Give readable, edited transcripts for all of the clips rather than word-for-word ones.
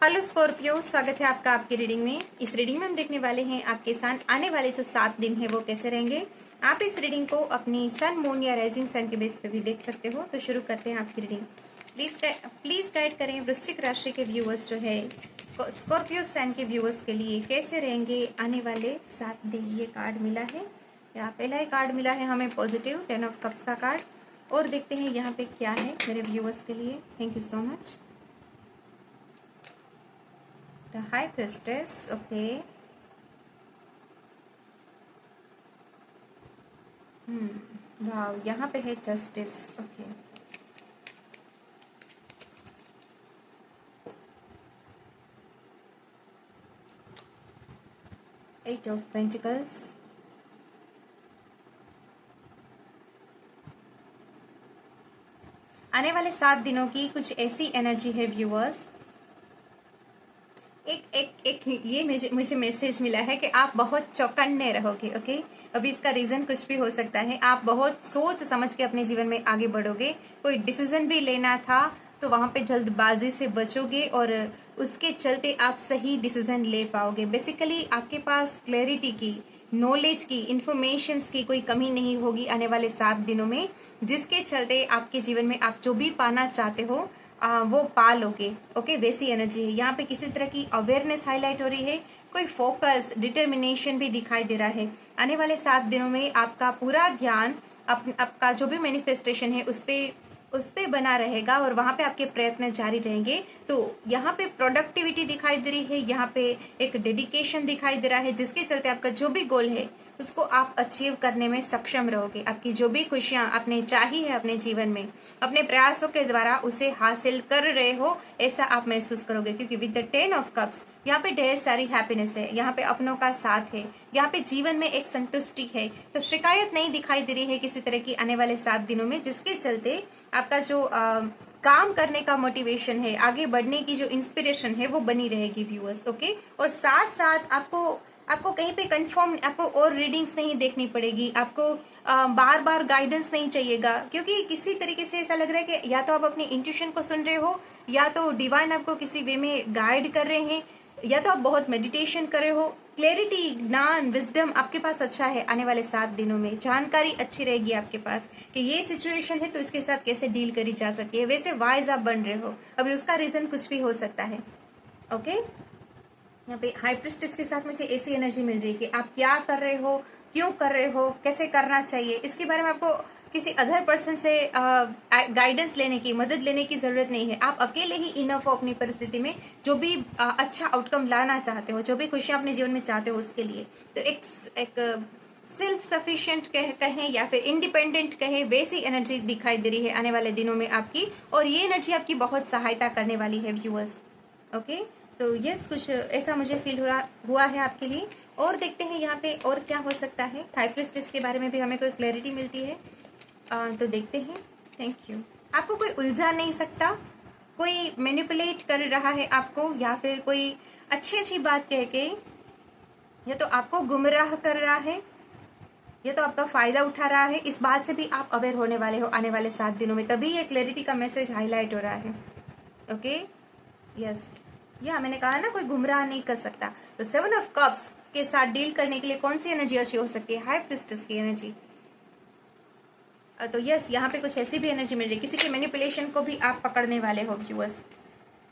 Hello Scorpio, स्वागत है आपका आपकी रीडिंग में। इस रीडिंग में हम देखने वाले हैं आपके साथ आने वाले जो 7 दिन है वो कैसे रहेंगे। आप इस रीडिंग को अपनी सन, मून या राइजिंग सन के बेस पे भी देख सकते हो। तो शुरू करते हैं आपकी रीडिंग। प्लीज गाइड करें वृश्चिक राशि के व्यूअर्स जो है स्कॉर्पियो सन के व्यूअर्स के लिए कैसे रहेंगे आने वाले 7 दिन। ये कार्ड मिला है, या पहला ही कार्ड मिला है हमें पॉजिटिव 10 ऑफ कप्स का कार्ड। और देखते हैं यहाँ पे क्या है मेरे व्यूअर्स के लिए। Thank you so much. The High Priestess, okay. Wow, यहाँ पे है justice, okay. Eight of pentacles, आने वाले 7 दिनों की कुछ ऐसी एनर्जी है व्यूअर्स। एक ये मुझे मैसेज मिला है कि आप बहुत चौकन्ने रहोगे, ओके। अभी इसका रीजन कुछ भी हो सकता है। आप बहुत सोच समझ के अपने जीवन में आगे बढ़ोगे। कोई डिसीजन भी लेना था तो वहां पे जल्दबाजी से बचोगे और उसके चलते आप सही डिसीजन ले पाओगे। बेसिकली आपके पास क्लैरिटी की, नॉलेज की, इंफॉर्मेशन की कोई कमी नहीं होगी आने वाले 7 दिनों में, जिसके चलते आपके जीवन में आप जो भी पाना चाहते हो वो पा लोगे, ओके। वैसी एनर्जी है यहाँ पे। किसी तरह की अवेयरनेस हाईलाइट हो रही है, कोई फोकस, डिटर्मिनेशन भी दिखाई दे रहा है। आने वाले 7 दिनों में आपका पूरा ध्यान आपका जो भी मैनिफेस्टेशन है उस पे बना रहेगा और वहां पे आपके प्रयत्न जारी रहेंगे। तो यहाँ पे प्रोडक्टिविटी दिखाई दे रही है, यहाँ पे एक डेडिकेशन दिखाई दे रहा है, जिसके चलते आपका जो भी गोल है उसको आप अचीव करने में सक्षम रहोगे। आपकी जो भी खुशियां आपने चाही है अपने जीवन में, अपने प्रयासों के द्वारा उसे हासिल कर रहे हो, ऐसा आप महसूस करोगे। क्योंकि विद द 10 ऑफ कप्स यहाँ पे ढेर सारी हैप्पीनेस है, यहाँ पे अपनों का साथ है, यहाँ पे जीवन में एक संतुष्टि है। तो शिकायत नहीं दिखाई दे रही है किसी तरह की आने वाले 7 दिनों में, जिसके चलते आपका जो काम करने का मोटिवेशन है, आगे बढ़ने की जो इंस्पिरेशन है वो बनी रहेगी व्यूअर्स, ओके। और साथ साथ आपको कहीं पे कंफर्म, आपको और रीडिंग्स नहीं देखनी पड़ेगी, आपको बार बार गाइडेंस नहीं चाहिएगा। क्योंकि किसी तरीके से ऐसा लग रहा है कि या तो आप अपनी इंट्यूशन को सुन रहे हो, या तो डिवाइन आपको किसी वे में गाइड कर रहे हैं, या तो आप बहुत मेडिटेशन कर रहे हो। क्लैरिटी, ज्ञान, विजडम आपके पास अच्छा है आने वाले 7 दिनों में। जानकारी अच्छी रहेगी आपके पास कि ये सिचुएशन है तो इसके साथ कैसे डील करी जा सकती है। वैसे वाइज आप बन रहे हो, अभी उसका रीजन कुछ भी हो सकता है, ओके। यहाँ पे हाई प्रिस्टेस के साथ मुझे ऐसी एनर्जी मिल रही है कि आप क्या कर रहे हो, क्यों कर रहे हो, कैसे करना चाहिए, इसके बारे में आपको किसी अदर पर्सन से गाइडेंस लेने की, मदद लेने की जरूरत नहीं है। आप अकेले ही इनफ हो अपनी परिस्थिति में, जो भी अच्छा आउटकम लाना चाहते हो, जो भी खुशियां अपने जीवन में चाहते हो उसके लिए। तो एक सेल्फ सफिशिएंट कहें या फिर इंडिपेंडेंट कहें, वैसी एनर्जी दिखाई दे रही है आने वाले दिनों में आपकी। और ये एनर्जी आपकी बहुत सहायता करने वाली है व्यूअर्स, ओके। तो यस, कुछ ऐसा मुझे फील हुआ है आपके लिए। और देखते हैं यहाँ पे और क्या हो सकता है। हाई प्रिस्टेस के बारे में भी हमें कोई क्लैरिटी मिलती है, तो देखते हैं। Thank you. आपको कोई उलझा नहीं सकता, कोई मैनिपुलेट कर रहा है आपको, या फिर कोई अच्छी बात कह के या तो आपको गुमराह कर रहा है, या तो आपका फायदा उठा रहा है। इस बात से भी आप अवेयर होने वाले हो आने वाले 7 दिनों में, तभी ये क्लैरिटी का मैसेज हाईलाइट हो रहा है, ओके। यस, या मैंने कहा ना, कोई गुमराह नहीं कर सकता। तो 7 ऑफ कप्स के साथ डील करने के लिए कौन सी एनर्जी अच्छी हो सकती है? हाई प्रिस्टेस की एनर्जी। तो यस, यहाँ पे कुछ ऐसी भी एनर्जी मिल रही है, किसी के मैनिपुलेशन को भी आप पकड़ने वाले हो व्यूअर्स,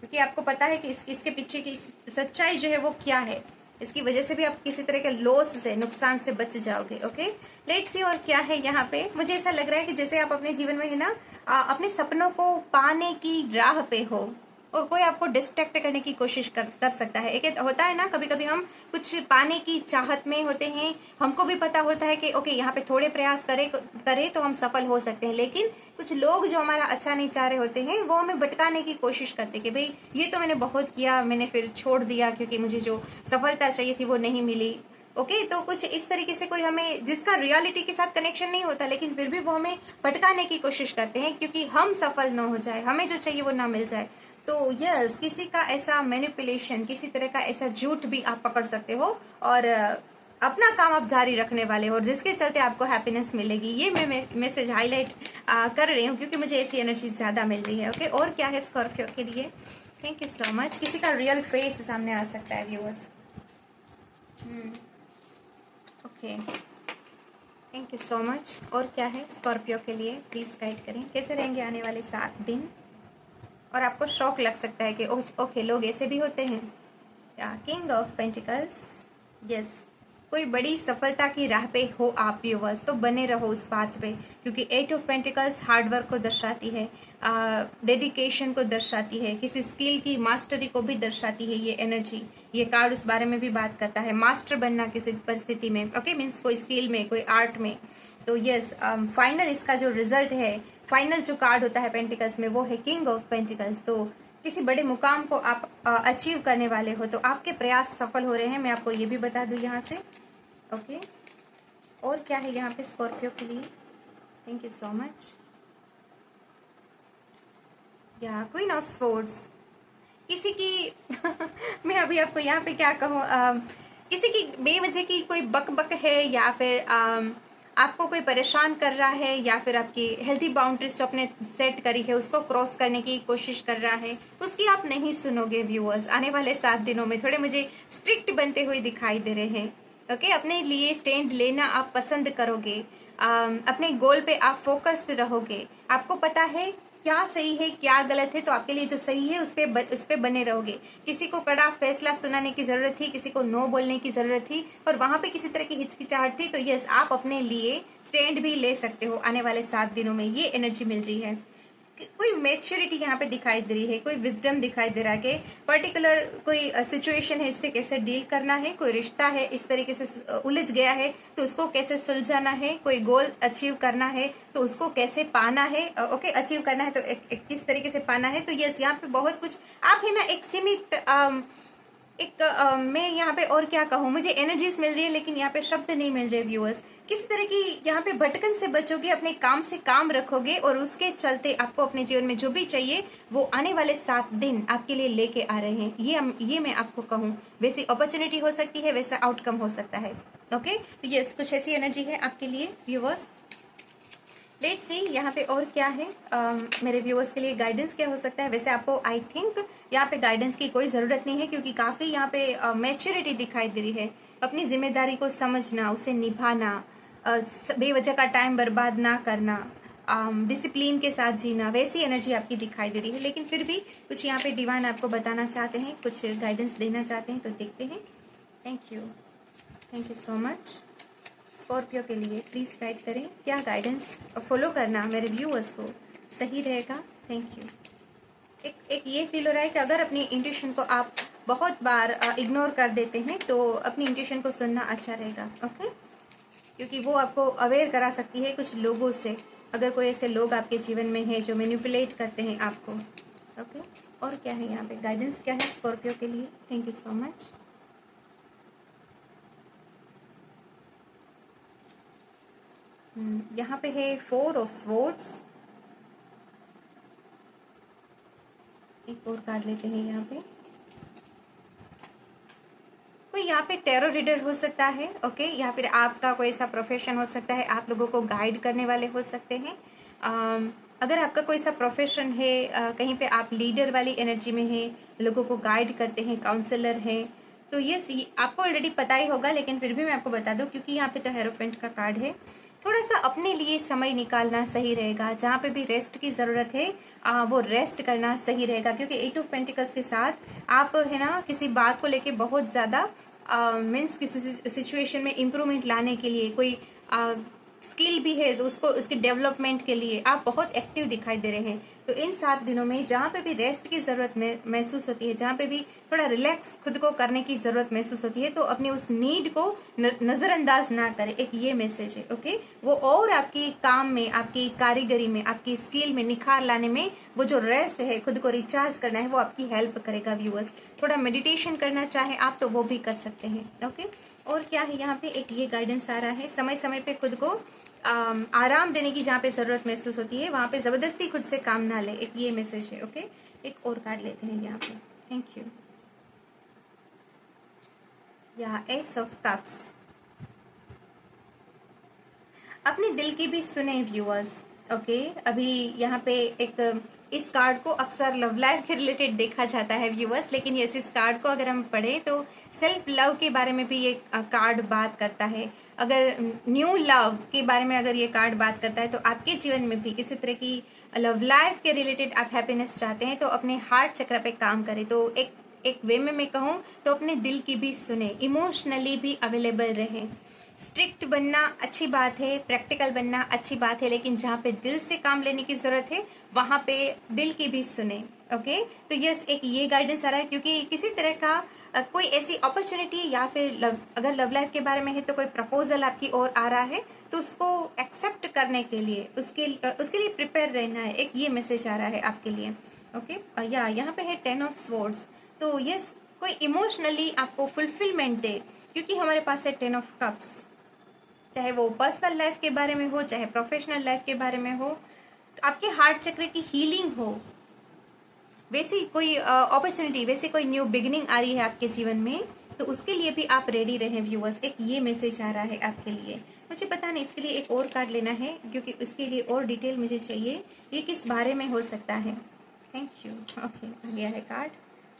क्योंकि आपको पता है कि इसके पीछे की सच्चाई जो है वो क्या है। इसकी वजह से भी आप किसी तरह के लॉस से, नुकसान से बच जाओगे, ओके। लेट्स सी और क्या है यहाँ पे। मुझे ऐसा लग रहा है कि जैसे आप अपने जीवन में है ना, अपने सपनों को पाने की राह पे हो और कोई आपको डिस्ट्रैक्ट करने की कोशिश कर सकता है। एक होता है ना, कभी कभी हम कुछ पाने की चाहत में होते हैं, हमको भी पता होता है कि ओके यहाँ पे थोड़े प्रयास करें तो हम सफल हो सकते हैं, लेकिन कुछ लोग जो हमारा अच्छा नहीं चाह रहे होते हैं वो हमें भटकाने की कोशिश करते हैं कि भाई ये तो मैंने बहुत किया, मैंने फिर छोड़ दिया क्योंकि मुझे जो सफलता चाहिए थी वो नहीं मिली, ओके। तो कुछ इस तरीके से कोई हमें, जिसका रियलिटी के साथ कनेक्शन नहीं होता, लेकिन फिर भी वो हमें भटकाने की कोशिश करते हैं क्योंकि हम सफल न हो जाए, हमें जो चाहिए वो ना मिल जाए। तो यस, किसी का ऐसा मैनिपुलेशन, किसी तरह का ऐसा झूठ भी आप पकड़ सकते हो और अपना काम आप जारी रखने वाले हो, और जिसके चलते आपको हैप्पीनेस मिलेगी। ये मैं मैसेज हाईलाइट कर रही हूँ क्योंकि मुझे ऐसी एनर्जी ज्यादा मिल रही है, ओके। और क्या है स्कॉर्पियो के लिए? Thank you so much. किसी का रियल फेस सामने आ सकता है viewers. Okay, thank you so much. और क्या है स्कॉर्पियो के लिए, प्लीज गाइड करें कैसे रहेंगे आने वाले 7 दिन। और आपको शौक लग सकता है कि ओके लोग ऐसे भी होते हैं। या किंग ऑफ पेंटिकल्स, यस, कोई बड़ी सफलता की राह पे हो आप व्यूवर्स तो बने रहो उस बात पे, क्योंकि 8 ऑफ पेंटिकल्स हार्डवर्क को दर्शाती है, डेडिकेशन को दर्शाती है, किसी स्किल की मास्टरी को भी दर्शाती है ये एनर्जी। ये कार्ड उस बारे में भी बात करता है, मास्टर बनना किसी परिस्थिति में, ओके मीन्स कोई स्किल में, कोई आर्ट में। तो यस, फाइनल इसका जो रिजल्ट है, फाइनल जो कार्ड होता है पेंटिकल्स में वो है किंग ऑफ पेंटिकल्स। तो किसी बड़े मुकाम को आप अचीव करने वाले हो तो आपके प्रयास सफल हो रहे हैं, मैं आपको ये भी बता दूं यहाँ से। ओके, और क्या है यहाँ पे स्कॉर्पियो के लिए, थैंक यू सो मच। या क्वीन ऑफ स्वॉर्ड्स, किसी की मैं अभी आपको यहाँ पे क्या कहूँ, किसी की बेवजह की कोई बक बक है, या फिर आपको कोई परेशान कर रहा है, या फिर आपकी हेल्थी बाउंड्रीज जो आपने सेट करी है उसको क्रॉस करने की कोशिश कर रहा है, उसकी आप नहीं सुनोगे व्यूअर्स। आने वाले 7 दिनों में थोड़े मुझे स्ट्रिक्ट बनते हुए दिखाई दे रहे हैं। ओके, अपने लिए स्टैंड लेना आप पसंद करोगे, अपने गोल पे आप फोकस्ड रहोगे, आपको पता है क्या सही है क्या गलत है, तो आपके लिए जो सही है उस पे बने रहोगे। किसी को कड़ा फैसला सुनाने की जरूरत थी, किसी को नो बोलने की जरूरत थी, और वहां पे किसी तरह की हिचकिचाहट थी, तो यस आप अपने लिए स्टैंड भी ले सकते हो आने वाले 7 दिनों में। ये एनर्जी मिल रही है, कोई मैच्योरिटी यहाँ पे दिखाई दे रही है, कोई विजडम दिखाई दे रहा है कि पर्टिकुलर कोई सिचुएशन है, इससे कैसे डील करना है, कोई रिश्ता है इस तरीके से उलझ गया है तो उसको कैसे सुलझाना है, कोई गोल अचीव करना है तो उसको कैसे पाना है, ओके अचीव करना है तो किस तरीके से पाना है। तो यस यहाँ पे बहुत कुछ आप है ना एक सीमित मैं यहाँ पे और क्या कहूँ, मुझे एनर्जीज मिल रही है लेकिन यहाँ पे शब्द नहीं मिल रहे व्यूअर्स। किस तरह की यहाँ पे भटकन से बचोगे, अपने काम से काम रखोगे और उसके चलते आपको अपने जीवन में जो भी चाहिए वो आने वाले 7 दिन आपके लिए लेके आ रहे हैं। ये मैं आपको कहूँ, वैसी अपॉर्चुनिटी हो सकती है, वैसा आउटकम हो सकता है। ओके, तो यस कुछ ऐसी एनर्जी है आपके लिए व्यूअर्स। लेट्स सी यहाँ पे और क्या है, मेरे व्यूअर्स के लिए गाइडेंस क्या हो सकता है। वैसे आपको आई थिंक यहाँ पे गाइडेंस की कोई जरूरत नहीं है, क्योंकि काफी यहाँ पे मैच्योरिटी दिखाई दे रही है, अपनी जिम्मेदारी को समझना, उसे निभाना, बेवजह का टाइम बर्बाद ना करना, डिसिप्लिन के साथ जीना, वैसी एनर्जी आपकी दिखाई दे रही है। लेकिन फिर भी कुछ यहाँ पे डिवाइन आपको बताना चाहते हैं, कुछ गाइडेंस देना चाहते हैं, तो देखते हैं। Thank you so much. Scorpio के लिए प्लीज गाइड करें, क्या गाइडेंस फॉलो करना मेरे व्यूअर्स को सही रहेगा। Thank you. एक ये फील हो रहा है कि अगर अपनी इंट्यूशन को आप बहुत बार इग्नोर कर देते हैं तो अपनी इंट्यूशन को सुनना अच्छा रहेगा। ओके, क्योंकि वो आपको अवेयर करा सकती है कुछ लोगों से, अगर कोई ऐसे लोग आपके जीवन में है जो मैनिपुलेट करते हैं आपको। ओके, और क्या है यहाँ पे गाइडेंस क्या है स्कॉर्पियो के लिए। Thank you so much. यहाँ पे है 4 ऑफ स्वॉर्ड्स। एक और कार्ड लेते हैं यहाँ पे। कोई यहाँ पे टेरो रीडर हो सकता है, ओके, या फिर आपका कोई ऐसा प्रोफेशन हो सकता है, आप लोगों को गाइड करने वाले हो सकते हैं। अगर आपका कोई सा प्रोफेशन है, कहीं पे आप लीडर वाली एनर्जी में हैं, लोगों को गाइड करते हैं, काउंसलर हैं, तो ये आपको ऑलरेडी पता ही होगा, लेकिन फिर भी मैं आपको बता दूं क्योंकि यहाँ पे तो हेरोफेंट का कार्ड है। थोड़ा सा अपने लिए समय निकालना सही रहेगा, जहाँ पे भी रेस्ट की जरूरत है वो रेस्ट करना सही रहेगा, क्योंकि 8 ऑफ पेंटिकल्स के साथ आप है ना किसी बात को लेके बहुत ज्यादा मीन्स किसी सिचुएशन में इम्प्रूवमेंट लाने के लिए, कोई स्किल भी है तो उसको उसके डेवलपमेंट के लिए आप बहुत एक्टिव दिखाई दे रहे हैं। तो इन 7 दिनों में जहाँ पे भी रेस्ट की जरूरत महसूस होती है, जहाँ पे भी थोड़ा रिलैक्स खुद को करने की जरूरत महसूस होती है, तो अपने उस नीड को नजरअंदाज ना करें। एक ये मैसेज है, ओके। वो और आपकी काम में, आपकी कारीगरी में, आपकी स्किल में निखार लाने में वो जो रेस्ट है, खुद को रिचार्ज करना है, वो आपकी हेल्प करेगा व्यूअर्स। थोड़ा मेडिटेशन करना चाहे आप तो वो भी कर सकते हैं। ओके, और क्या है यहाँ पे एक ये गाइडेंस आ रहा है, समय समय पे खुद को आराम देने की जहाँ पे जरूरत महसूस होती है वहां पे जबरदस्ती खुद से काम ना ले। एक ये मैसेज है। ओके, एक और कार्ड लेते हैं यहाँ पे। Thank you. या एस ऑफ कप्स, अपने दिल की भी सुने व्यूअर्स, ओके अभी यहाँ पे एक इस कार्ड को अक्सर लव लाइफ के रिलेटेड देखा जाता है व्यूअर्स, लेकिन यस इस कार्ड को अगर हम पढ़ें तो सेल्फ लव के बारे में भी ये कार्ड बात करता है। अगर न्यू लव के बारे में अगर ये कार्ड बात करता है तो आपके जीवन में भी किसी तरह की लव लाइफ के रिलेटेड आप हैप्पीनेस चाहते हैं तो अपने हार्ट चक्र पे काम करें। तो एक वे में मैं कहूँ तो अपने दिल की भी सुने, इमोशनली भी अवेलेबल रहें। स्ट्रिक्ट बनना अच्छी बात है, प्रैक्टिकल बनना अच्छी बात है, लेकिन जहाँ पे दिल से काम लेने की जरूरत है वहां पे दिल की भी सुने। ओके तो यस एक ये गाइडेंस आ रहा है क्योंकि किसी तरह का कोई ऐसी अपॉर्चुनिटी या फिर अगर लव लाइफ के बारे में है तो कोई प्रपोजल आपकी ओर आ रहा है तो उसको एक्सेप्ट करने के लिए उसके लिए प्रिपेयर रहना है। एक ये मैसेज आ रहा है आपके लिए। ओके या यहाँ पे है 10 ऑफ स्वॉर्ड्स। तो यस कोई इमोशनली आपको फुलफिलमेंट दे क्योंकि हमारे पास है 10 ऑफ कप्स। चाहे वो पर्सनल लाइफ के बारे में हो चाहे प्रोफेशनल लाइफ के बारे में हो, तो आपके हार्ट चक्र की हीलिंग हो, वैसी कोई अपॉर्चुनिटी, वैसी कोई न्यू बिगिनिंग आ रही है आपके जीवन में तो उसके लिए भी आप रेडी रहें व्यूअर्स। एक ये मैसेज आ रहा है आपके लिए। मुझे पता नहीं इसके लिए एक और कार्ड लेना है क्योंकि उसके लिए और डिटेल मुझे चाहिए ये किस बारे में हो सकता है। Thank you. ओके आ गया है कार्ड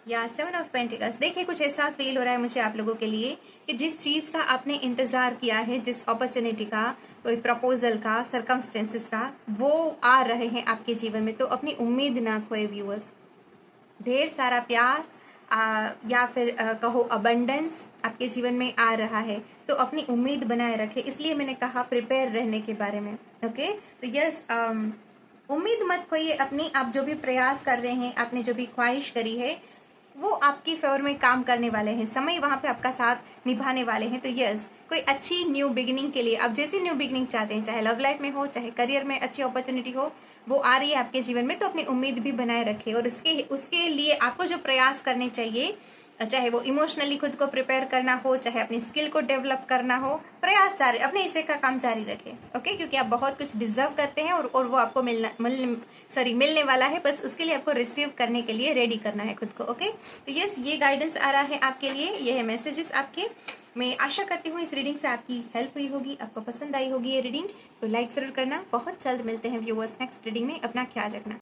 या 7 ऑफ पेंटिकल्स। देखिए कुछ ऐसा फील हो रहा है मुझे आप लोगों के लिए कि जिस चीज का आपने इंतजार किया है, जिस अपॉर्चुनिटी का, कोई प्रपोजल का, सर्कमस्टेंसेस का, वो आ रहे हैं आपके जीवन में। तो अपनी उम्मीद ना खोए व्यूअर्स। ढेर सारा प्यार या फिर कहो अबंडेंस आपके जीवन में आ रहा है तो अपनी उम्मीद बनाए रखे। इसलिए मैंने कहा प्रिपेयर रहने के बारे में। ओके तो यस उम्मीद मत खोइए अपनी। आप जो भी प्रयास कर रहे हैं, आपने जो भी ख्वाहिश करी है वो आपकी फेवर में काम करने वाले हैं, समय वहां पे आपका साथ निभाने वाले हैं। तो यस कोई अच्छी न्यू बिगिनिंग के लिए आप जैसी न्यू बिगिनिंग चाहते हैं, चाहे लव लाइफ में हो चाहे करियर में अच्छी अपॉर्चुनिटी हो, वो आ रही है आपके जीवन में। तो अपनी उम्मीद भी बनाए रखें और उसके लिए आपको जो प्रयास करने चाहिए, चाहे वो इमोशनली खुद को प्रिपेयर करना हो चाहे अपनी स्किल को डेवलप करना हो, प्रयास जारी, अपने हिस्से का काम जारी रखें। ओके क्योंकि आप बहुत कुछ डिजर्व करते हैं और वो आपको मिलने वाला है। बस उसके लिए आपको रिसीव करने के लिए रेडी करना है खुद को। ओके तो यस ये गाइडेंस आ रहा है आपके लिए, ये है मैसेजेस आपके। मैं आशा करती हूँ इस रीडिंग से आपकी हेल्प हुई होगी, आपको पसंद आई होगी ये रीडिंग। तो लाइक जरूर करना। बहुत जल्द मिलते हैं व्यूअर्स नेक्स्ट रीडिंग में। अपना ख्याल रखना।